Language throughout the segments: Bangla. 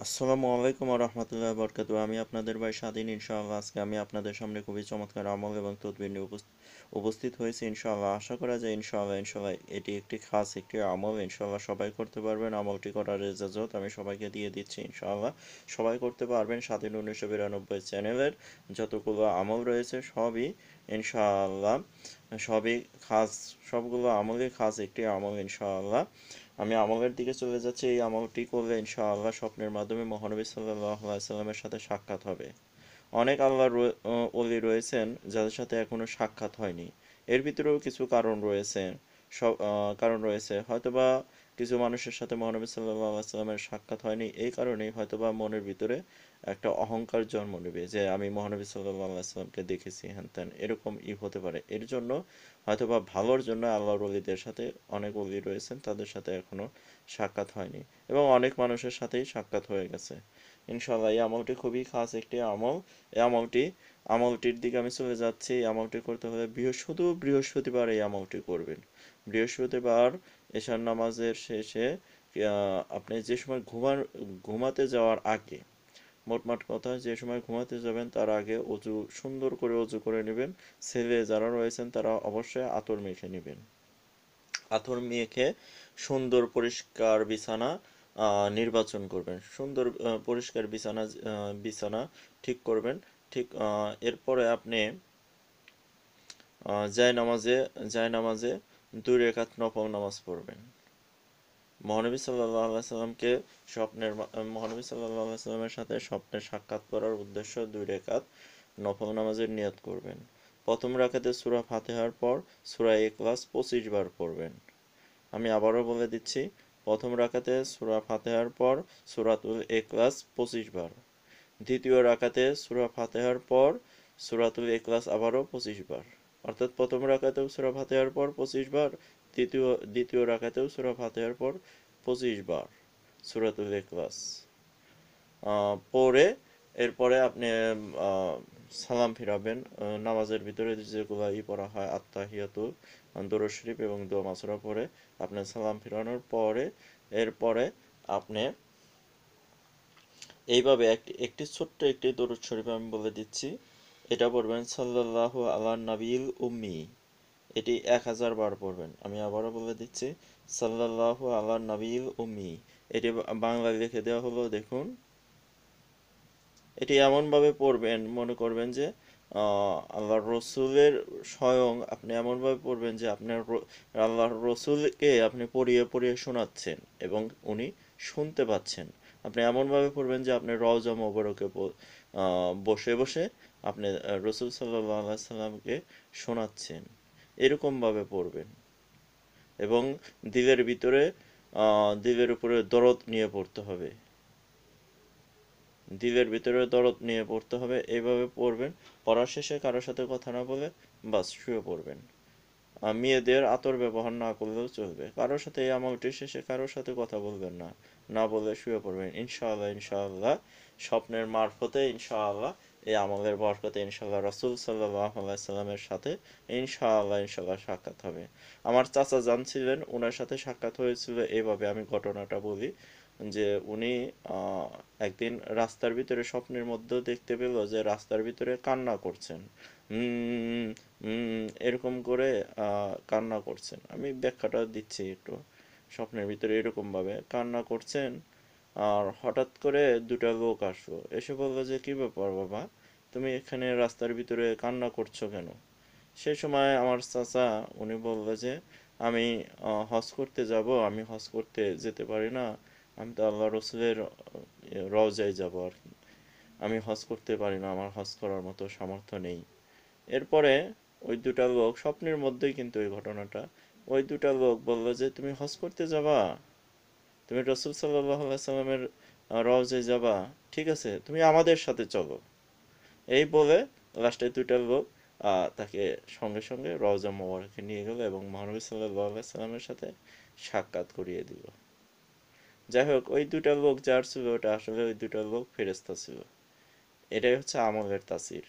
আসসালামু আলাইকুম ওয়া রাহমাতুল্লাহি ওয়া বারাকাতুহু। আমি আপনাদের ভাই স্বাধীন। ইনশাআল্লাহ আজকে আমি আপনাদের সামনে খুবই চমৎকার আমল এবং তদবির নিয়ে উপস্থিত হয়েছি। ইনশাআল্লাহ আশা করা যায় ইনশাআল্লাহ এটি একটি খাস একটি আমল। ইনশাআল্লাহ সবাই করতে পারবেন। আমলটি করার ইজাজত আমি সবাইকে দিয়ে দিচ্ছি। ইনশাআল্লাহ সবাই করতে পারবেন। স্বাধীন 1992 চ্যানেলের যতগুলো আমল রয়েছে ইনশাআল্লাহ সবই খাস, সবগুলো আমলই খাস একটি আমল। ইনশাআল্লাহ আমি আমলের দিকে চলে যাচ্ছি। এই আমলটি করলে ইনশাআল্লাহ স্বপ্নের মাধ্যমে মহানবী সাল্লাল্লাহু আলাইহি সাল্লামের সাথে সাক্ষাৎ হবে। অনেক আল্লাহর ওলি রয়েছেন যাদের সাথে এখনো সাক্ষাৎ হয়নি। এর ভিতরেও কিছু কারণ রয়েছে। কারণ রয়েছে হয়তোবা কিছু মানুষের সাথে মহানবী সাল্লাল্লাহু আলাইহি সাল্লামের সাক্ষাৎ হয়নি, এই কারণেই হয়তোবা মনের ভিতরে একটা অহংকার জন্ম নেবে যে আমি মহানবী সাল্লাল্লাহু আলাইহি সাল্লামকে দেখেছি, হ্যান ত্যান এরকম হতে পারে। এর জন্য হয়তোবা ভালোর জন্য আল্লাহর ওলিদের সাথে, অনেক ওলি রয়েছেন তাদের সাথে এখনো সাক্ষাৎ হয়নি এবং অনেক মানুষের সাথেই সাক্ষাৎ হয়ে গেছে। ইনশাআল্লাহ এই আমলটি খুবই খাস একটি আমল। এই আমলটির দিকে আমি চলে যাচ্ছি। এই আমলটি করতে হলে বৃহস্পতিবার এই আমলটি করবেন। বৃহস্পতিবার এশার নামাজের শেষে আপনি যে সময় ঘুমাতে যাওয়ার আগে, মোটমাট কথা যে সময় ঘুমাতে যাবেন তার আগে সুন্দর করে অজু করে নেবেন। ছেলে যারা রয়েছেন তারা অবশ্যই আতর মেখে নেবেন। আতর মেখে সুন্দর পরিষ্কার বিছানা নির্বাচন করবেন। সুন্দর পরিষ্কার বিছানা ঠিক করবেন। ঠিক এরপরে আপনি জায়নামাজে 2 রাকাত নফল নামাজ পড়বেন। মহানবী সাল্লাল্লাহু আলাইহি সাল্লামকে মহানবী সাল্লাল্লাহু আলাইহি সাল্লামের সাথে স্বপ্নে সাক্ষাৎ করার উদ্দেশ্য 2 রাকাত নফল নামাজের নিয়ত করবেন। প্রথম রাকাতে সূরা ফাতিহার পর সূরা ইখলাস 25 বার পড়বেন। আমি আবারও বলে দিচ্ছি, প্রথম রাকাতে সূরা ফাতিহার পর সূরাতুল ইখলাস 25 বার। দ্বিতীয় রাকাতে সূরা ফাতিহার পর সূরাতুল ইখলাস আবারও 25 বার। অর্থাৎ প্রথম রাকাতেও সূরা ফাতিহার পর 25 বার, দ্বিতীয় রাকাতেও সূরা ফাতিহার পর 25 বার সূরাতুল ইখলাস পড়ে এরপরে আপনি সালাম ফিরাবেন। নামাজের ভিতরে যেগুলো পড়া হয় আত্তাহিয়াতু, দরুদ শরীফ এবং দোয়া মাসুরা পড়ে আপনি সালাম ফিরানোর পরে এরপরে আপনি এইভাবে একটি ছোট্ট একটি দরুদ শরীফ আমি বলে দিচ্ছি। এটা পড়বেন সাল্লাল্লাহু আলা নবিয়িল উম্মি। এটি 1000 বার পড়বেন। আমি আবারও বলে দিচ্ছি, সাল্লাল্লাহু আলা নবিয়িল উম্মি। এটি বাংলায় লিখে দেওয়া হলো, দেখুন। এটি এমনভাবে পড়বেন, মনে করবেন যে আল্লাহর রসুলের স্বয়ং আপনি এমনভাবে পড়বেন যে আপনার আল্লাহর রসুলকে আপনি পড়িয়ে পড়িয়ে শোনাচ্ছেন এবং উনি শুনতে পাচ্ছেন। আপনি এমনভাবে পড়বেন যে আপনি রওজা মোবারকে বসে বসে আপনি রসুল সাল্লাল্লাহু আলাইহি সাল্লামকে শোনাচ্ছেন, এরকমভাবে পড়বেন। এবং দিলের উপরে দরদ নিয়ে পড়তে হবে। দিলের ভিতরে দরদ নিয়ে পড়তে হবে, এইভাবে পড়বেন। পড়ার শেষে কারোর সাথে কথা না বলে বাস শুয়ে পড়বেন। মেয়েদের আতর ব্যবহার না করলেও চলবে। কারোর সাথে এই আমলটির শেষে কারোর সাথে কথা বলবেন না, না বলে শুয়ে পড়বেন। ইনশাআল্লাহ স্বপ্নের মারফতে ইনশাআল্লাহ এই আমলের বরকতে ইনশাআল্লাহ রাসূল সাল্লাল্লাহু আলাইহি সাল্লামের সাথে ইনশাআল্লাহ সাক্ষাৎ হবে। আমার চাচা জানছিলেন, ওনার সাথে সাক্ষাৎ হয়েছিল এইভাবে। আমি ঘটনাটা বলি যে উনি একদিন রাস্তার ভিতরে স্বপ্নের মধ্যেও দেখতে পেল যে রাস্তার ভিতরে কান্না করছেন। উম এরকম করে কান্না করছেন। আমি ব্যাখ্যাটা দিচ্ছি একটু। স্বপ্নের ভিতরে এরকম ভাবে কান্না করছেন আর হঠাৎ করে 2টা লোক আসলো, এসে বললো যে কি ব্যাপার বাবা, তুমি এখানে রাস্তার ভিতরে কান্না করছো কেন? সে সময় আমার চাচা উনি বললো যে আমি হজ করতে যাব, আমি হজ করতে যেতে পারি না, আমি তো আল্লাহ রসুলের রওজায় যাব আর কি, আমি হজ করতে পারি না, আমার হজ করার মতো সামর্থ্য নেই। এরপরে ওই 2টা লোক, স্বপ্নের মধ্যেই কিন্তু এই ঘটনাটা, ওই 2টা লোক বলল যে তুমি হজ করতে যাবা, তুমি রসুল সাল্লাল্লাহু আলাইহি সাল্লামের রওজায় যাবা, ঠিক আছে তুমি আমাদের সাথে চলো। এই বলে লাস্টে 2টা লোক তাকে সঙ্গে সঙ্গে রওজা মোবারকে নিয়ে গেল এবং মহানবী সাল্লাল্লাহু আলাইহি সাল্লামের সাথে সাক্ষাৎ করিয়ে দিল। যাই হোক, ওই 2টা লোক যার ছিল ওটা আসলে ওই 2টা লোক ফেরেশতা ছিল। এটাই হচ্ছে আমলের তাসির।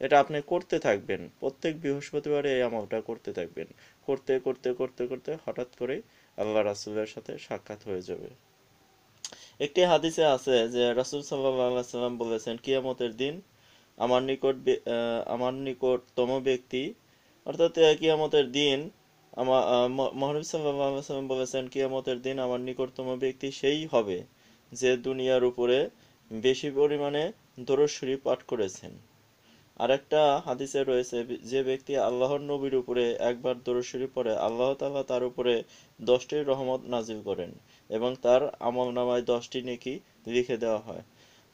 এটা আপনি করতে থাকবেন, প্রত্যেক বৃহস্পতিবারে এই আমলটা করতে থাকবেন। করতে করতে করতে করতে হঠাৎ করে আল্লাহ রাসূলের সাথে সাক্ষাৎ হয়ে যাবে। একটি হাদিসে আছে যে রাসূল সাল্লাল্লাহু আলাইহি সাল্লাম বলেছেন, কিয়ামতের দিন আমার নিকটতম ব্যক্তি, অর্থাৎ কিয়ামতের দিন মহানবী সাল্লাল্লাহু আলাইহি সাল্লাম বলেছেন, কিয়ামতের দিন আমার নিকটতম ব্যক্তি সেই হবে যে দুনিয়ার উপরে বেশি পরিমাণে দরুদ শরীফ পাঠ করেছেন। আরেকটা হাদিসে রয়েছে, যে ব্যক্তি আল্লাহর নবীর উপরে একবার দরুদ শরীফ পড়ে, আল্লাহ তাআলা তার উপরে 10টি রহমত নাজিল করেন এবং তার আমলনামায় 10টি নেকি লিখে দেওয়া হয়।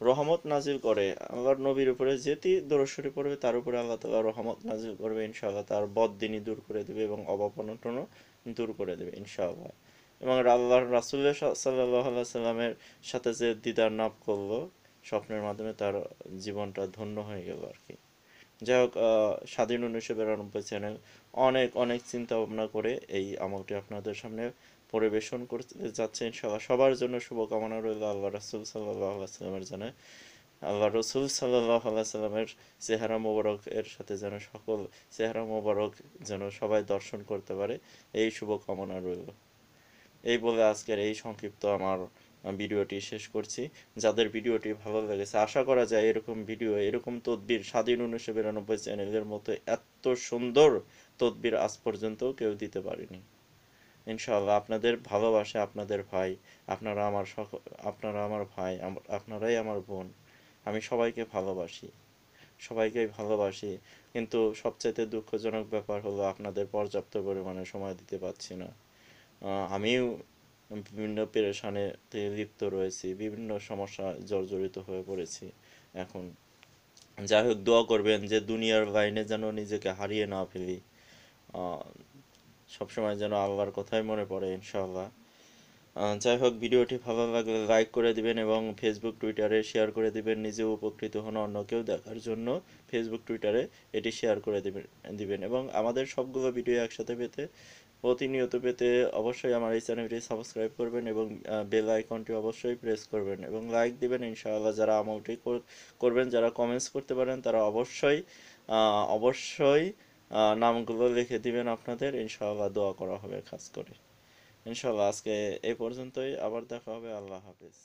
রহমত নাজিল করে, আল্লাহর নবীর উপরে যেটি দরুদ শরীফ পড়বে তার উপরে আল্লাহ তাআলা রহমত নাজিল করবে ইনশাআল্লাহ, তার বদদিনী দূর করে দেবে এবং অভাব অনটনও দূর করে দেবে ইনশাআল্লাহ। এবং আল্লাহর রাসূলের সাল্লাল্লাহু আলাইহি সাল্লামের সাথে যে দিদার লাভ করলো স্বপ্নের মাধ্যমে, তার জীবনটা ধন্য হয়ে গেল আর কি। যাই হোক, স্বাধীন 1992 চ্যানেল অনেক অনেক চিন্তা ভাবনা করে এই আমলটি আপনাদের সামনে পরিবেশন করতে যাচ্ছে ইনশাআল্লাহ। সবার জন্য শুভকামনা রইল আল্লাহ রাসূল সাল্লাল্লাহু আলাইহি সাল্লামের জন্য। আল্লাহ রসুল সাল্লাল্লাহু আলাইহি সাল্লামের চেহারা মোবারক এর সাথে যেন সকল চেহারা মোবারক যেন সবাই দর্শন করতে পারে, এই শুভকামনা রইল। এই বলে আজকের এই সংক্ষিপ্ত আমার ভিডিওটি শেষ করছি। যাদের ভিডিওটি ভালো লেগেছে, আশা করা যায় এরকম ভিডিও, এরকম তদবির স্বাধীন 1992 চ্যানেলের মতো এত সুন্দর তদবির আজ পর্যন্ত কেউ দিতে পারেনি। ইনশাআল্লাহ আপনাদের ভালোবাসা, আপনাদের ভাই, আপনারা আমার ভাই, আপনারাই আমার বোন। আমি সবাইকে ভালোবাসি, সবাইকেই ভালোবাসি, কিন্তু সবচাইতে দুঃখজনক ব্যাপার হলো আপনাদের পর্যাপ্ত পরিমাণে সময় দিতে পারছি না। আমিও বিভিন্ন পেরেশানিতে লিপ্ত রয়েছি, বিভিন্ন সমস্যায় জর্জরিত হয়ে পড়েছি এখন। যাই হোক, দোয়া করবেন যে দুনিয়ার লাইনে যেন নিজেকে হারিয়ে না ফেলি, সবসময় যেন আল্লাহর কথাই মনে পড়ে ইনশাআল্লাহ। যাই হোক, ভিডিওটি ভালো লাগলে লাইক করে দিবেন এবং ফেসবুক টুইটারে শেয়ার করে দিবেন, নিজেও উপকৃত হন, অন্যকেও দেখার জন্য ফেসবুক টুইটারে এটি শেয়ার করে দিবেন এবং আমাদের সবগুলো ভিডিও একসাথে পেতে, প্রতিনিয়ত পেতে অবশ্যই আমার এই চ্যানেলটি সাবস্ক্রাইব করবেন এবং বেল আইকনটি অবশ্যই প্রেস করবেন এবং লাইক দিবেন ইনশাআল্লাহ। যারা আমলটি করবেন, যারা কমেন্টস করতে পারেন, তারা অবশ্যই নামগুলো লিখে দিবেন আপনাদের, ইনশাআল্লাহ দোয়া করা হবে খাস করে। ইনশাআল্লাহ আজকে এই পর্যন্তই, আবার দেখা হবে। আল্লাহ হাফেজ।